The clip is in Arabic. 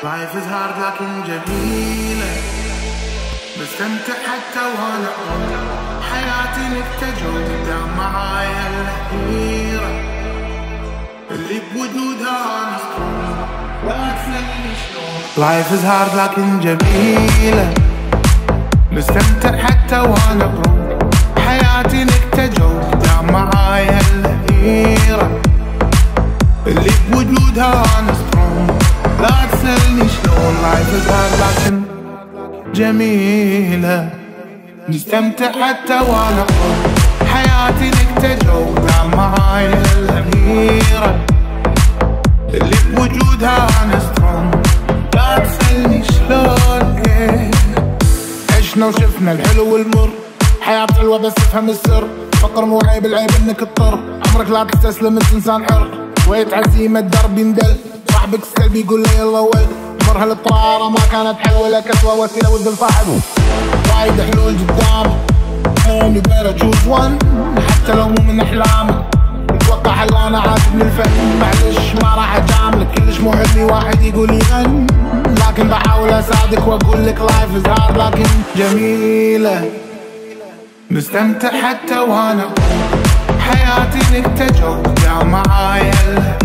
Life is hard لكن جميلة، بستمتع حتى وانا حياتي نكتة قدام معايا الهيرة اللي بوجودها انا لا تسألني شلون. Life is hard لكن جميلة، بستمتع حتى وانا حياتي نكتة قدام معايا الهيرة اللي بوجودها انا لا تسألني شلون. Life is hard لكن جميلة، نستمتع حتى وانا حياتي نكتة قدام معايا الأميرة اللي بوجودها انا سترونج. لا تسألني شلون. عشنا وشفنا الحلو والمر، حياة حلوة بس افهم السر. فقر مو عيب، العيب انك تضطر. عمرك لا تستسلم، انت انسان حر. ويت عزيمة الدرب يندل، صاحبك السلبي يقول له يلا وين. مر هالطرارة ما كانت حل ولا كسوة وسيلة ود الصاحب. وايد حلول قدامك and you better choose one. حتى لو مو من احلامك اتوقع حل وانا عاتب للفن. معلش ما راح اجاملك، كلش مو حلمي واحد يقول يغن، لكن بحاول اساعدك واقول لك life is hard لكن جميلة، نستمتع حتى وانا حياتي نكتة قدام معايا